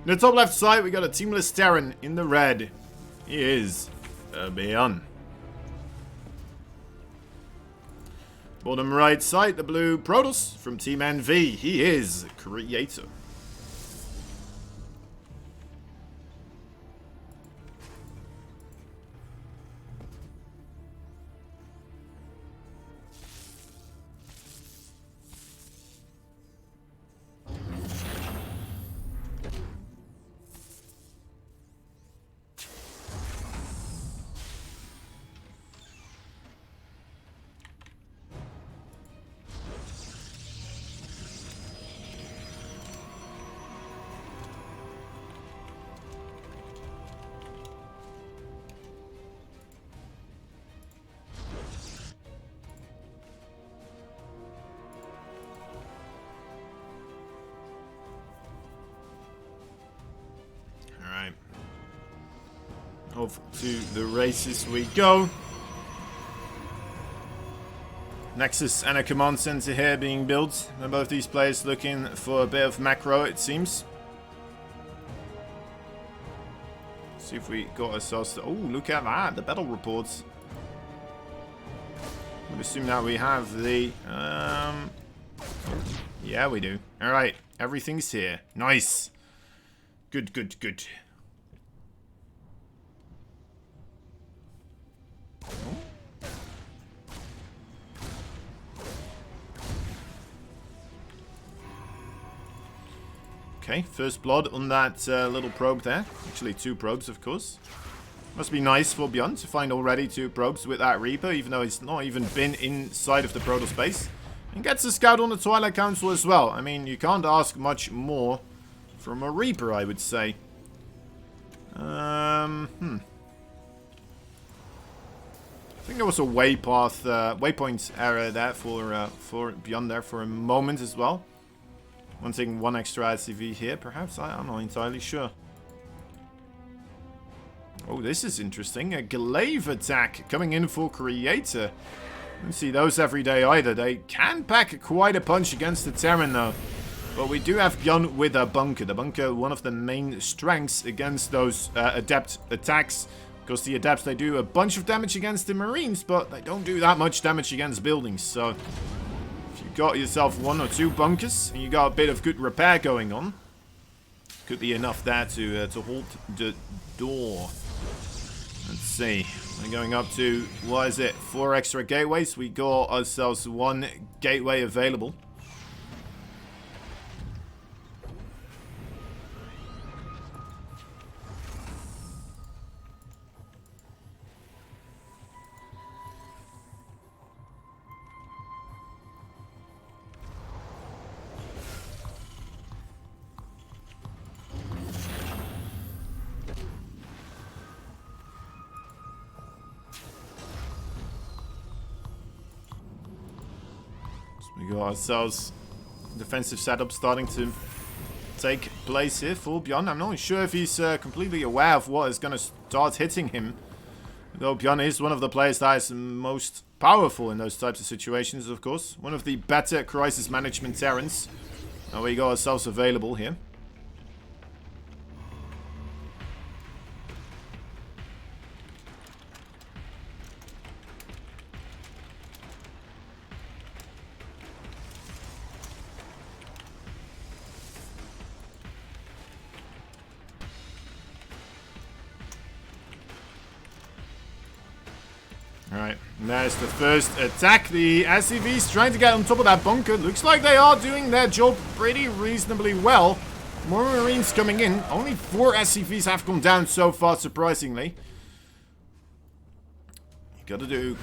In the top left side, we got a Teamless Terran in the red. He is a BYUN. Bottom right side, the blue Protoss from Team NV. He is Creator. Off to the races we go. Nexus and a command center here being built. And both these players looking for a bit of macro, it seems. See if we got ourselves to... Oh, look at that. The battle reports. I would assume that we have the... Yeah, we do. Alright. Everything's here. Nice. Good, good, good. Okay, first blood on that little probe there. Actually, 2 probes, of course. Must be nice for BYUN to find already 2 probes with that Reaper, even though it's not even been inside of the Protoss space. And gets a scout on the Twilight Council as well. I mean, you can't ask much more from a Reaper, I would say. I think there was a waypoint error there for BYUN there for a moment as well. Wanting 1 extra SCV here, perhaps? I'm not entirely sure. Oh, this is interesting. A glaive attack coming in for Creator. Don't see those every day either. They can pack quite a punch against the Terran though. But we do have BYUN with a bunker. The bunker, one of the main strengths against those adept attacks. Because the adepts, they do a bunch of damage against the Marines, but they don't do that much damage against buildings. So, if you got yourself 1 or 2 bunkers, and you got a bit of good repair going on, could be enough there to hold the door. Let's see. We're going up to, what is it, 4 extra gateways. We got ourselves 1 gateway available. We got ourselves defensive setup starting to take place here for BYUN. I'm not sure if he's completely aware of what is going to start hitting him. Though BYUN is one of the players that is most powerful in those types of situations, of course. One of the better crisis management Terrans that we got ourselves available here. Alright, and there's the first attack. The SCV's trying to get on top of that bunker. Looks like they are doing their job pretty reasonably well. More Marines coming in. Only 4 SCVs have gone down so far, surprisingly. You gotta do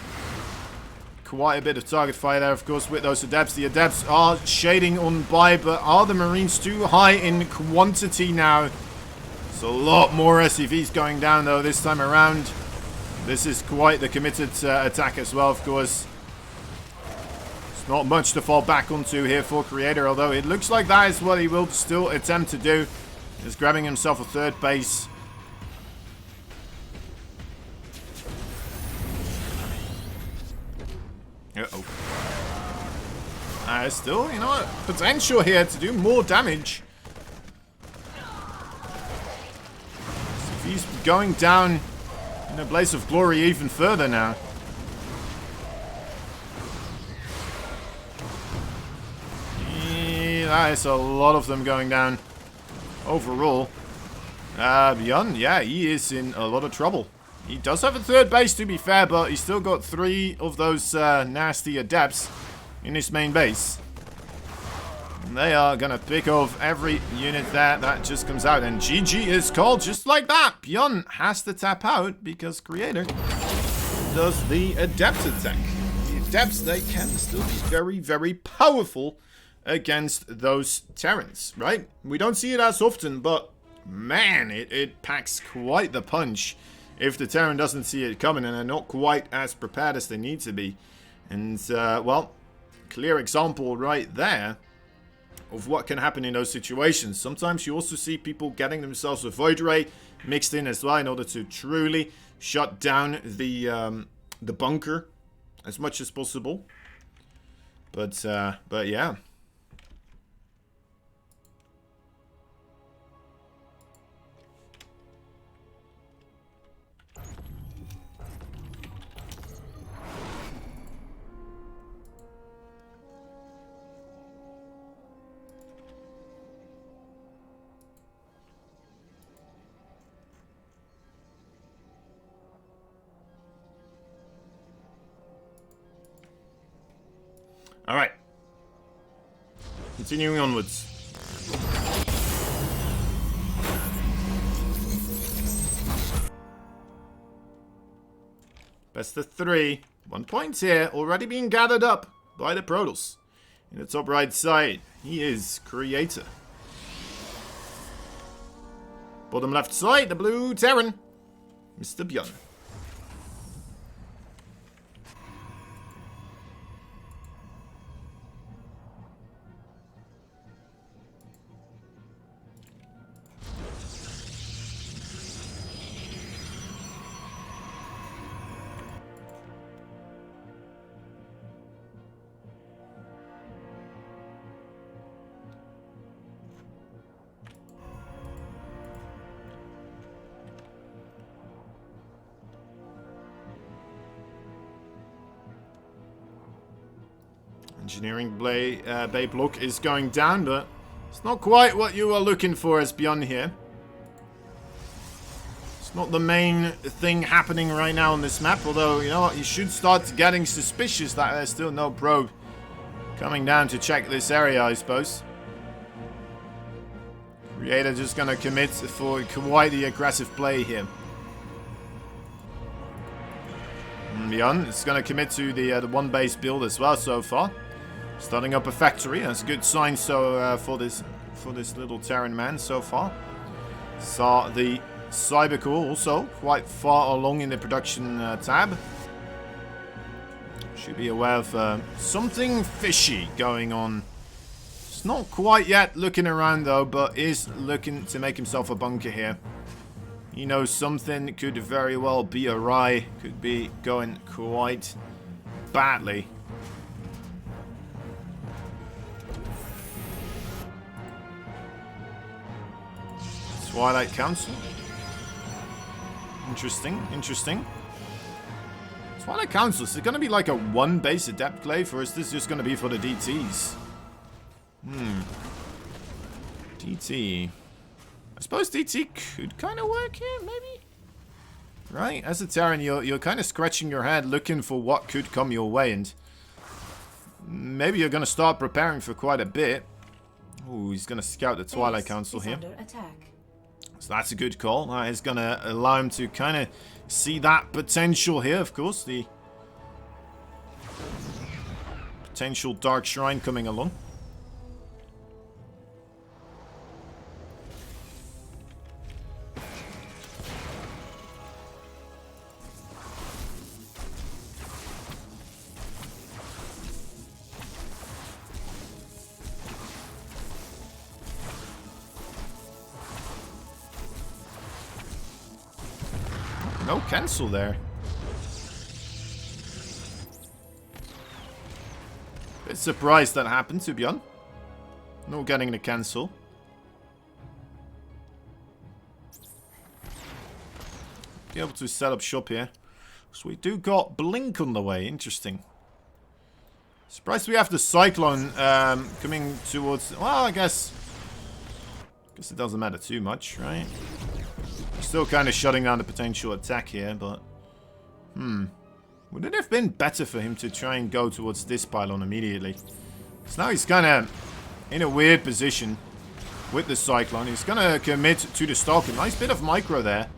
quite a bit of target fire there, of course, with those adepts. The adepts are shading on by, but are the Marines too high in quantity now? There's a lot more SCVs going down, though, this time around. This is quite the committed attack as well, of course. It's not much to fall back onto here for Creator, although it looks like that is what he will still attempt to do. He's grabbing himself a 3rd base. Uh-oh. Still, you know, potential here to do more damage. He's going down in a blaze of glory even further now. That is a lot of them going down overall. BYUN, yeah, he is in a lot of trouble. He does have a third base, to be fair, but he's still got 3 of those nasty adepts in his main base. And they are going to pick off every unit there that just comes out. And GG is called just like that. BYUN has to tap out because Creator does the adept attack. The adepts, they can still be very, very powerful against those Terrans, right? We don't see it as often, but man, it packs quite the punch if the Terran doesn't see it coming and they're not quite as prepared as they need to be. And, well, clear example right there of what can happen in those situations. Sometimes you also see people getting themselves a Void Ray mixed in as well in order to truly shut down the bunker as much as possible. But yeah. Alright. Continuing onwards. Best of 3. 1 point here. Already being gathered up by the Protoss. In the top right side, he is Creator. Bottom left side, the blue Terran, Mr. BYUN. Engineering bay block is going down, but it's not quite what you are looking for as BYUN here. It's not the main thing happening right now on this map, although, you know what, you should start getting suspicious that there's still no probe coming down to check this area, I suppose. Creator just gonna commit for quite the aggressive play here. And BYUN is gonna commit to the one base build as well so far. Starting up a factory, that's a good sign so for this little Terran man so far. Saw the Cybercore also quite far along in the production tab. Should be aware of something fishy going on. It's not quite yet looking around though, but is looking to make himself a bunker here. He knows something could very well be awry, could be going quite badly. Twilight Council. Interesting, interesting. Twilight Council, is it going to be like a one base adept glaive, or is this just going to be for the DTs? DT. I suppose DT could kind of work here, maybe? Right? As a Terran, you're kind of scratching your head looking for what could come your way, and maybe you're going to start preparing for quite a bit. Ooh, he's going to scout the Twilight Council here. Under attack. So that's a good call. That is going to allow him to kind of see that potential here, of course. The potential Dark Shrine coming along. No cancel there. Bit surprised that happened, to be honest. Not getting the cancel. be able to set up shop here. So we do got Blink on the way. Interesting. Surprised we have the Cyclone coming towards... Well, I guess it doesn't matter too much, right? Still kind of shutting down the potential attack here, but... Would it have been better for him to try and go towards this pylon immediately? Because now he's kind of in a weird position with the Cyclone. He's going to commit to the Stalker. Nice bit of micro there.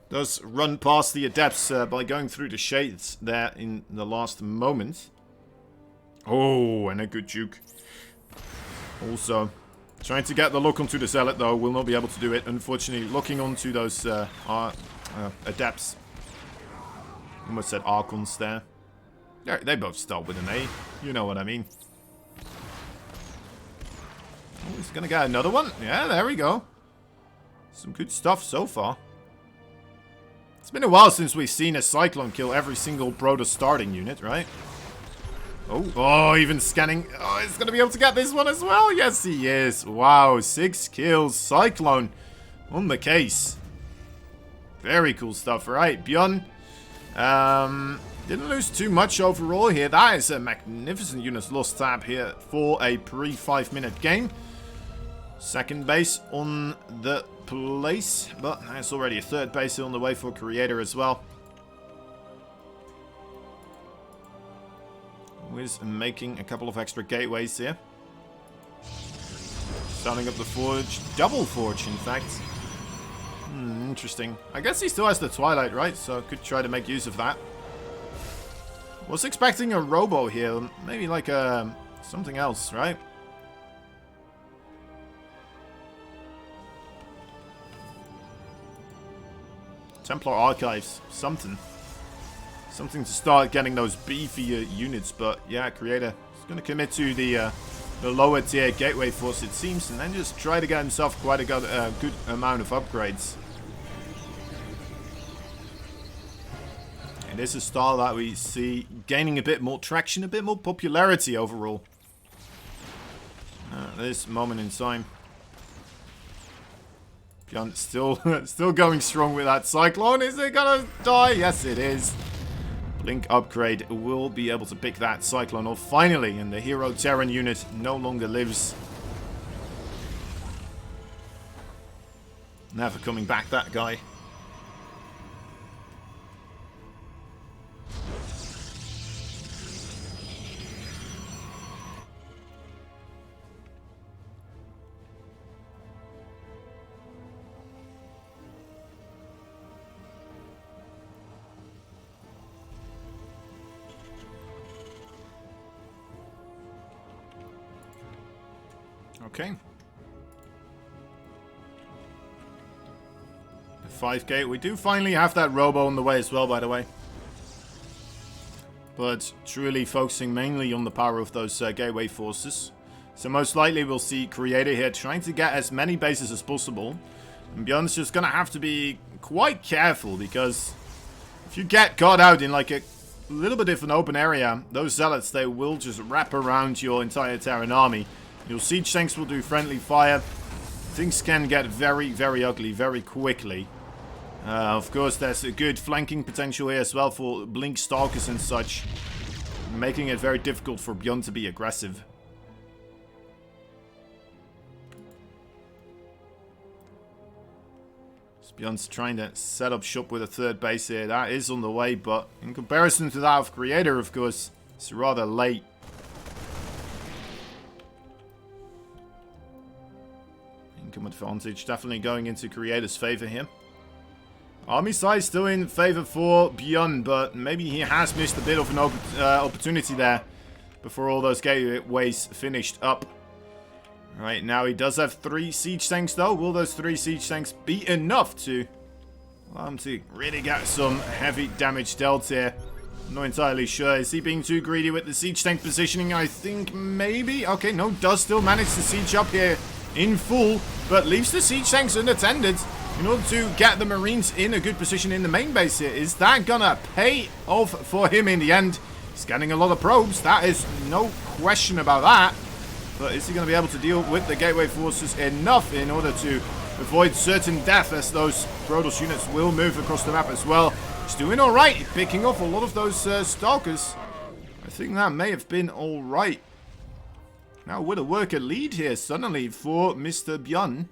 Does run past the Adepts by going through the shades there in the last moment. Oh, and a good juke. Also, trying to get the lock onto the Zealot, though. Will not be able to do it. Unfortunately, locking onto those Adepts. Almost said Archons there. They both start with an A. You know what I mean. Oh, he's going to get another one. Yeah, there we go. Some good stuff so far. It's been a while since we've seen a Cyclone kill every single Broda starting unit, right? Oh, even scanning. Oh, he's going to be able to get this one as well. Yes, he is. Wow, 6 kills. Cyclone on the case. Very cool stuff, right? BYUN didn't lose too much overall here. That is a magnificent unit lost tab here for a pre-5 minute game. Second base on the place, but there's already a third base on the way for Creator as well. Who is making a couple of extra gateways here. Starting up the Forge. Double Forge, in fact. Interesting. I guess he still has the Twilight, right? So could try to make use of that. Was expecting a Robo here. Maybe like something else, right? Templar Archives. Something to start getting those beefier units. But yeah, Creator is going to commit to the lower tier Gateway Force, it seems. And then just try to get himself quite a good amount of upgrades. It is a style that we see gaining a bit more traction, a bit more popularity overall. At this moment in time. BYUN still going strong with that Cyclone. Is it gonna die? Yes, it is. Blink upgrade will be able to pick that Cyclone off finally, and the Hero Terran unit no longer lives. Never coming back, that guy. Okay. The 5 gate. We do finally have that Robo on the way as well, by the way. But truly focusing mainly on the power of those gateway forces. So most likely we'll see Creator here trying to get as many bases as possible. And BYUN's just going to have to be quite careful, because if you get caught out in like a little bit of an open area, those Zealots, they will just wrap around your entire Terran army. Your siege tanks will do friendly fire. Things can get very, very ugly very quickly. Of course, there's a good flanking potential here as well for Blink Stalkers and such, making it very difficult for BYUN to be aggressive. BYUN's trying to set up shop with a third base here. That is on the way, but in comparison to that of Creator, of course, it's rather late. Income advantage definitely going into Creator's favor here. Army size still in favor for BYUN, but maybe he has missed a bit of an opportunity there before all those gateways finished up. Right, now he does have 3 siege tanks though. Will those 3 siege tanks be enough to allow him to really get some heavy damage dealt here? I'm not entirely sure. Is he being too greedy with the siege tank positioning? I think maybe. Okay, no, does still manage to siege up here in full, but leaves the siege tanks unattended in order to get the Marines in a good position in the main base here. Is that gonna pay off for him in the end? Scanning a lot of probes, that is no question about that. But is he going to be able to deal with the gateway forces enough in order to avoid certain death, as those Protoss units will move across the map as well. He's doing alright, picking off a lot of those Stalkers. I think that may have been alright. Now with a worker lead here suddenly for Mr. BYUN.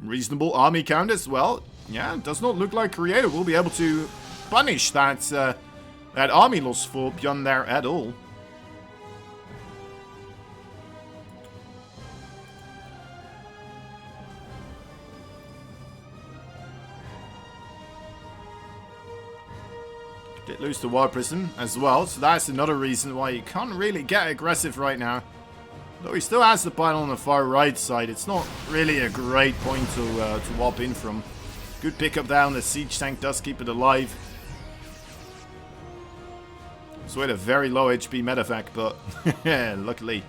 Reasonable army count as well. Yeah, does not look like Creator will be able to punish that that army loss for BYUN there at all. Did lose the War Prism as well, so that's another reason why you can't really get aggressive right now. Though he still has the pile on the far right side, it's not really a great point to warp in from. Good pickup down, the siege tank does keep it alive. So with a very low HP medevac, but luckily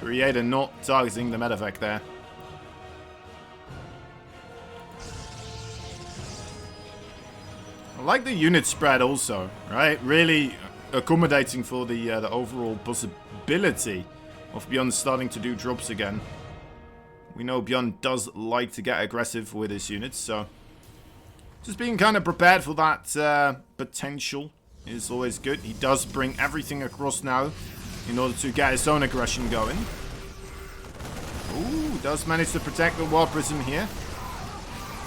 Creator not targeting the medevac there. I like the unit spread also, right? Really accommodating for the overall possibility of BYUN starting to do drops again. We know BYUN does like to get aggressive with his units, so just being kind of prepared for that potential is always good. He does bring everything across now in order to get his own aggression going. Ooh, does manage to protect the War Prism here.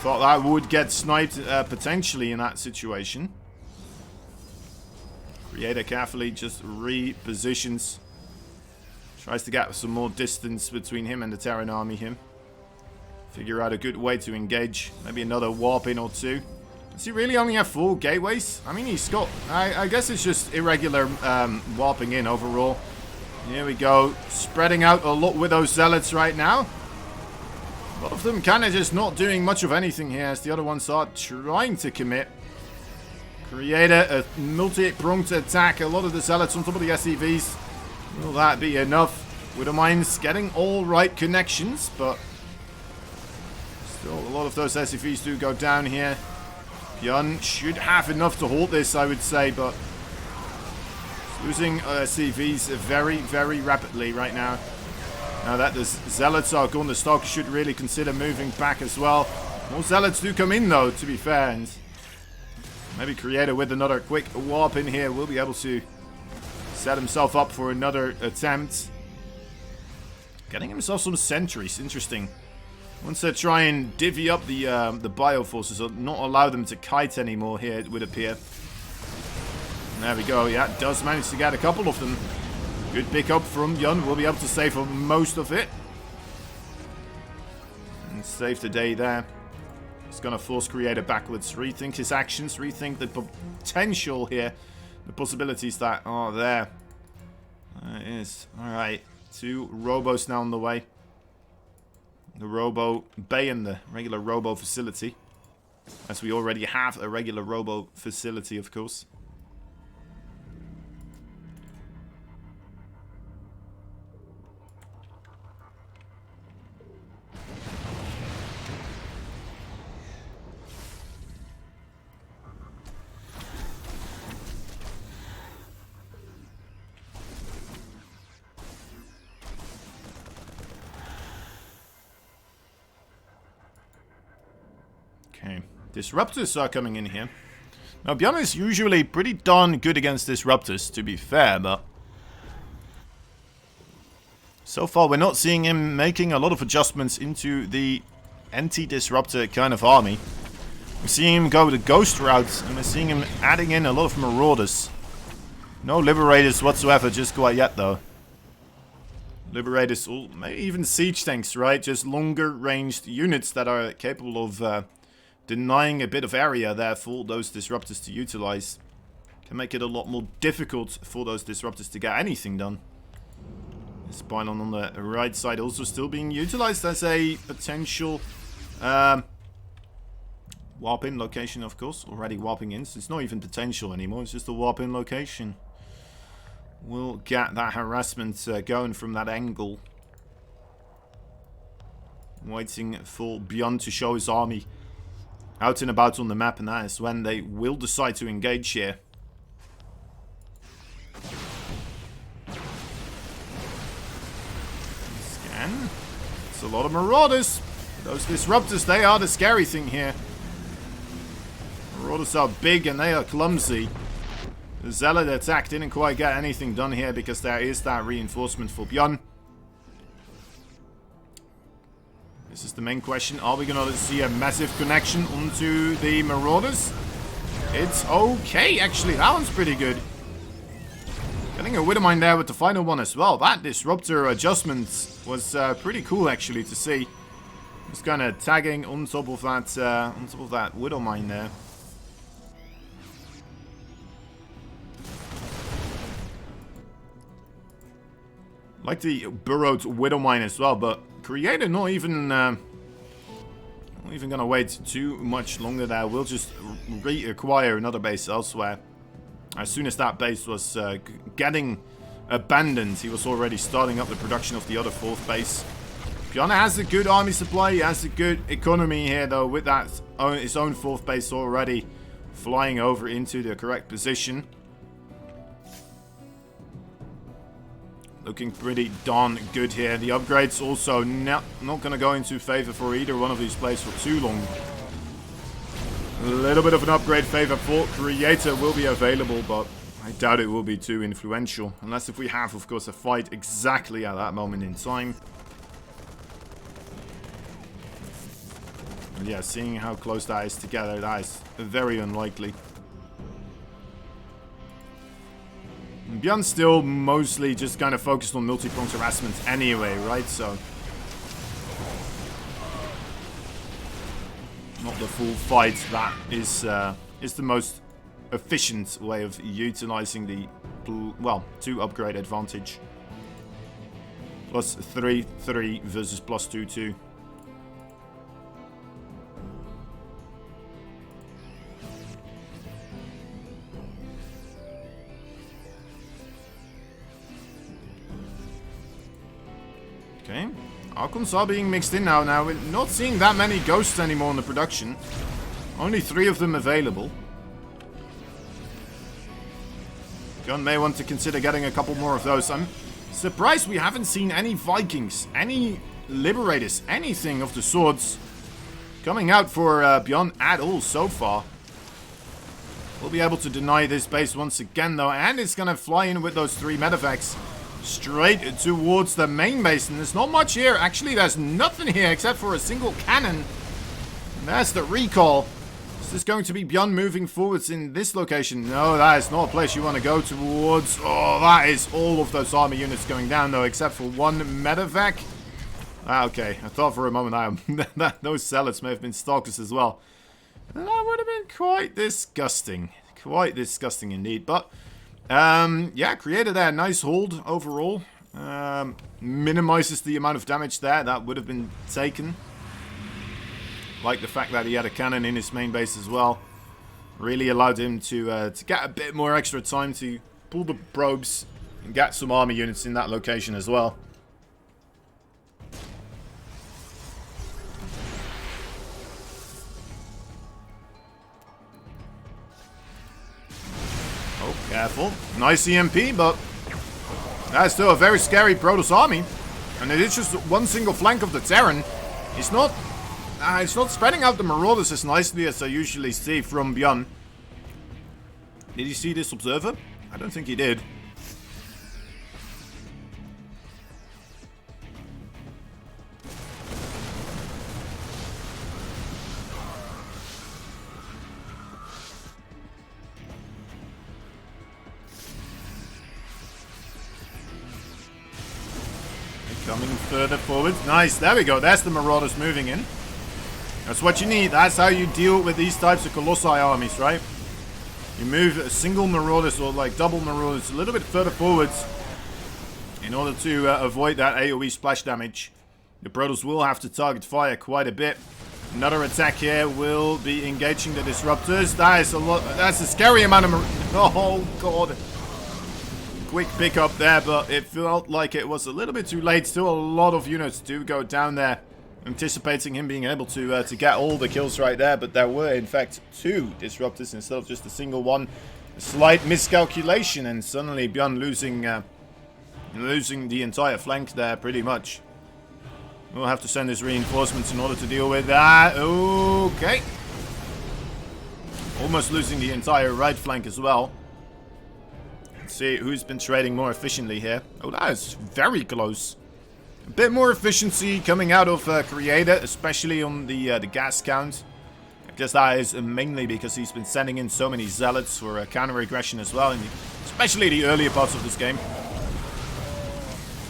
Thought that would get sniped potentially in that situation. Creator carefully just repositions. Tries to get some more distance between him and the Terran army here. Figure out a good way to engage. Maybe another warp in or two. Does he really only have 4 gateways? I mean, he's got... I guess it's just irregular warping in overall. Here we go. Spreading out a lot with those zealots right now. A lot of them kind of just not doing much of anything here, as the other ones are trying to commit. Creator a multi-pronged attack. A lot of the zealots on top of the SCVs. Will that be enough? With the mines getting all right connections, but still a lot of those SCVs do go down here. BYUN should have enough to hold this, I would say, but losing SCVs very, very rapidly right now. Now that the zealots are gone, the Stalker should really consider moving back as well. More zealots do come in though, to be fair, and maybe Creator with another quick warp in here will be able to set himself up for another attempt. Getting himself some sentries, interesting. Wants to try and divvy up the bioforces, or not allow them to kite anymore here, it would appear. There we go, yeah, does manage to get a couple of them. Good pickup from BYUN, will be able to save for most of it. And save the day there. It's going to force Creator backwards, rethink his actions, rethink the potential here. The possibilities that are there. There it is. Alright, 2 robos now on the way. The robo bay and the regular robo facility. As we already have a regular robo facility, of course. Okay, Disruptors are coming in here. Now, BYUN is usually pretty darn good against Disruptors, to be fair, but so far we're not seeing him making a lot of adjustments into the anti-Disruptor kind of army. We're seeing him go the Ghost route, and we're seeing him adding in a lot of Marauders. No Liberators whatsoever just quite yet, though. Liberators, or maybe even Siege Tanks, right? Just longer ranged units that are capable of denying a bit of area there for those Disruptors to utilize. Can make it a lot more difficult for those Disruptors to get anything done. This pylon on the right side also still being utilized as a potential warp-in location, of course. Already warping in, so it's not even potential anymore, it's just a warp-in location. We'll get that harassment going from that angle. Waiting for BYUN to show his army out and about on the map, and that is when they will decide to engage here. Scan. It's a lot of Marauders. Those Disruptors, they are the scary thing here. Marauders are big and they are clumsy. The Zealot attack didn't quite get anything done here because there is that reinforcement for BYUN. This is the main question. Are we going to see a massive connection onto the Marauders? It's okay, actually. That one's pretty good. Getting a Widowmine there with the final one as well. That Disruptor adjustment was pretty cool, actually, to see. Just kind of tagging on top of that Widowmine there. Like the burrowed Widowmine as well, but Creator not even gonna wait too much longer there. We'll just reacquire another base elsewhere. As soon as that base was getting abandoned, he was already starting up the production of the other 4th base. BYUN has a good army supply, he has a good economy here though, with that his own 4th base already flying over into the correct position. Looking pretty darn good here. The upgrades also not going to go into favor for either one of these plays for too long. A little bit of an upgrade favor for Creator will be available, but I doubt it will be too influential. Unless if we have, of course, a fight exactly at that moment in time. And yeah, seeing how close that is together, that is very unlikely. BYUN's still mostly just kind of focused on multi-pronged harassment anyway, right? So not the full fight. That is the most efficient way of utilizing the, well, 2 upgrade advantage. Plus 3 versus plus 2. Okay, Archons are being mixed in now. Now, we're not seeing that many ghosts anymore in the production. Only 3 of them available. BYUN may want to consider getting a couple more of those. I'm surprised we haven't seen any Vikings, any Liberators, anything of the sorts coming out for BYUN at all so far. We'll be able to deny this base once again, though, and it's going to fly in with those 3 medevacs. Straight towards the main base, and there's not much here. Actually, there's nothing here except for a single cannon. And there's the recall. Is this going to be BYUN moving forwards in this location? No, that is not a place you want to go towards. Oh, that is all of those army units going down, though, except for 1 medevac. Ah, okay. I thought for a moment that those zealots may have been stalkers as well. And that would have been quite disgusting. Quite disgusting indeed, but... yeah, Creator there, nice hold overall. Minimizes the amount of damage there that would have been taken. Like the fact that he had a cannon in his main base as well. Really allowed him to get a bit more extra time to pull the probes and get some army units in that location as well. Careful. Nice EMP, but that's still a very scary Protoss army. And it is just 1 single flank of the Terran. It's not spreading out the Marauders as nicely as I usually see from BYUN. Did you see this Observer? I don't think he did. Coming further forward. Nice. There we go. That's the Marauders moving in. That's what you need. That's how you deal with these types of Colossi armies, right? You move a single Marauders or like double Marauders a little bit further forwards in order to avoid that AoE splash damage. The Protoss will have to target fire quite a bit. Another attack here will be engaging the Disruptors. That is a lot. That's a scary amount of oh, God. Quick pickup there, but it felt like it was a little bit too late. Still a lot of units do go down there. Anticipating him being able to get all the kills right there, but there were in fact 2 Disruptors instead of just a single one. A slight miscalculation, and suddenly BYUN losing the entire flank there pretty much. We'll have to send his reinforcements in order to deal with that. Okay. Almost losing the entire right flank as well. Let's see who's been trading more efficiently here. Oh, that is very close. A bit more efficiency coming out of Creator, especially on the gas count. I guess that is mainly because he's been sending in so many zealots for counter-aggression as well, especially the earlier parts of this game.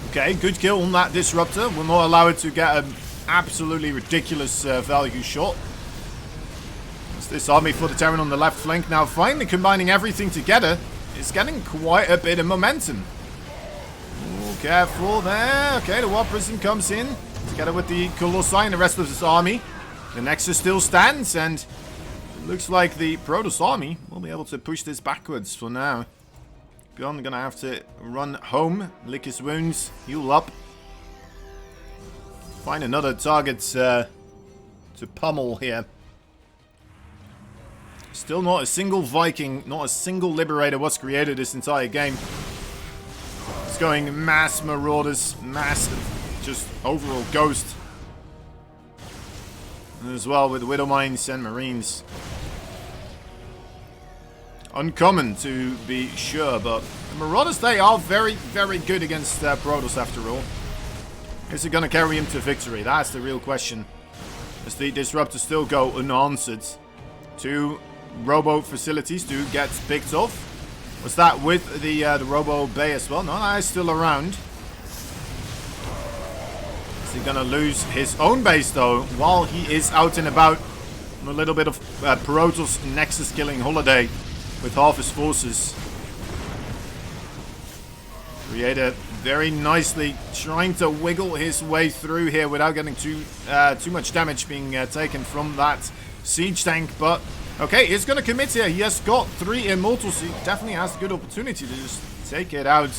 Okay, good kill on that Disruptor. We'll not allow it to get an absolutely ridiculous value shot. It's this army for the Terran on the left flank now finally combining everything together. It's getting quite a bit of momentum. Oh, careful there. Okay, the War Prison comes in together with the Colossi and the rest of his army. The Nexus still stands, and it looks like the Protoss army will be able to push this backwards for now. BYUN gonna have to run home, lick his wounds, heal up. Find another target to pummel here. Still not a single Viking, not a single Liberator was created this entire game. It's going mass Marauders, mass just overall Ghost. As well with Widow Mines and Marines. Uncommon to be sure, but the Marauders, they are very, very good against Protoss after all. Is it going to carry him to victory? That's the real question. As the Disruptors still go unanswered. 2 Robo facilities do get picked off. Was that with the Robo Bay as well? No, that is still around. Is he going to lose his own base though, while he is out and about on a little bit of Protoss Nexus killing holiday with half his forces? Creator very nicely trying to wiggle his way through here without getting too much damage being taken from that siege tank, but okay, he's going to commit here. He has got 3 Immortals. He definitely has a good opportunity to just take it out.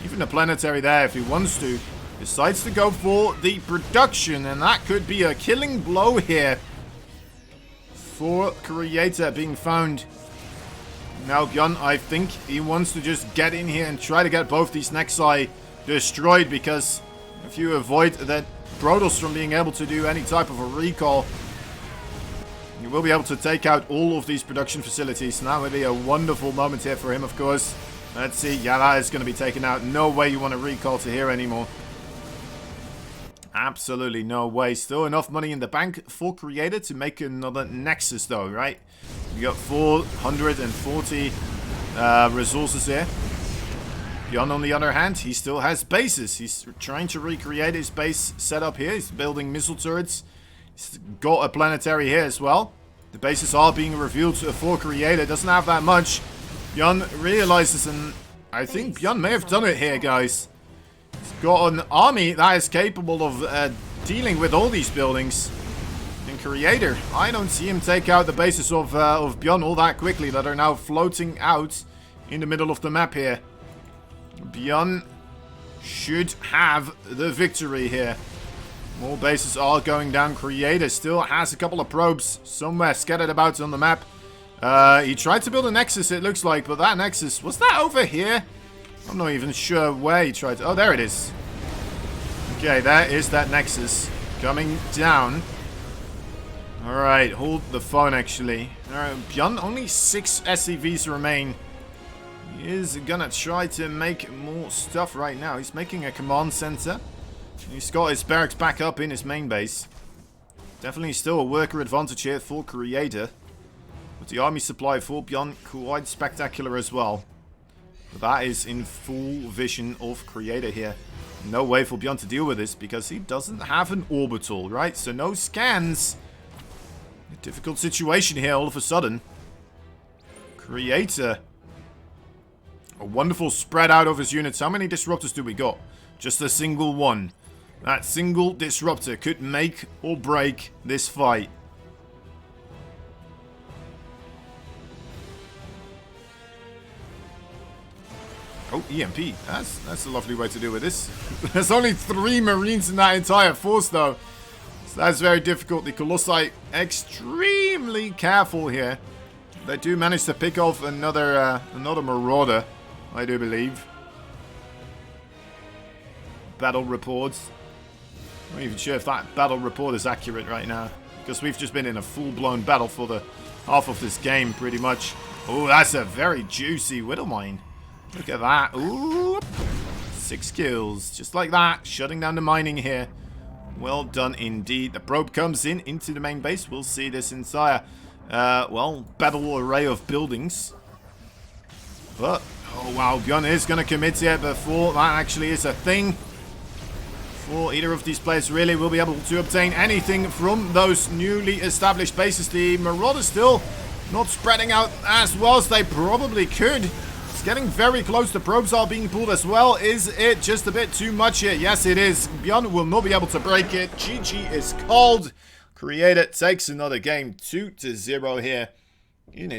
Even a planetary there if he wants to. Decides to go for the production, and that could be a killing blow here for Creator being found. Now BYUN, I think he wants to just get in here and try to get both these Nexi destroyed, because if you avoid that Protoss from being able to do any type of a recall, you will be able to take out all of these production facilities. And that would be a wonderful moment here for him, of course. Let's see. Yeah, that is going to be taken out. No way you want to recall to here anymore. Absolutely no way. Still enough money in the bank for Creator to make another Nexus though, right? We got 440 resources here. BYUN, on the other hand, he still has bases. He's trying to recreate his base setup here. He's building missile turrets. He's got a planetary here as well. The bases are being revealed for Creator. Doesn't have that much. BYUN realizes, and I think BYUN may have done it here, guys. He's got an army that is capable of dealing with all these buildings. In Creator, I don't see him take out the bases of BYUN all that quickly that are now floating out in the middle of the map here. BYUN should have the victory here. More bases are going down. Creator still has a couple of probes somewhere scattered about on the map. He tried to build a Nexus, it looks like, but that Nexus, was that over here? I'm not even sure where he tried to... Oh, there it is. Okay, there is that Nexus coming down. Alright, hold the phone, actually. Alright, BYUN, only 6 SCVs remain. He is gonna try to make more stuff right now. He's making a command center. He's got his barracks back up in his main base. Definitely still a worker advantage here for Creator. But the army supply for BYUN, quite spectacular as well. But that is in full vision of Creator here. No way for BYUN to deal with this because he doesn't have an orbital, right? So no scans. A difficult situation here all of a sudden. Creator. A wonderful spread out of his units. How many Disruptors do we got? Just a single one. That single Disruptor could make or break this fight. Oh, EMP. That's a lovely way to deal with this. There's only 3 Marines in that entire force, though. So that's very difficult. The Colossi extremely careful here. They do manage to pick off another Marauder, I do believe. Battle reports. I'm not even sure if that battle report is accurate right now, because we've just been in a full-blown battle for the half of this game, pretty much. Oh, that's a very juicy Widow Mine. Look at that. Ooh, 6 kills, just like that. Shutting down the mining here. Well done indeed. The probe comes in into the main base. We'll see this entire, well, battle array of buildings. But, oh wow, BYUN is going to commit here before that actually is a thing. Before either of these players really will be able to obtain anything from those newly established bases. The Marauders still not spreading out as well as they probably could. It's getting very close. The probes are being pulled as well. Is it just a bit too much here? Yes, it is. BYUN will not be able to break it. GG is called. Creator takes another game, 2-0 here.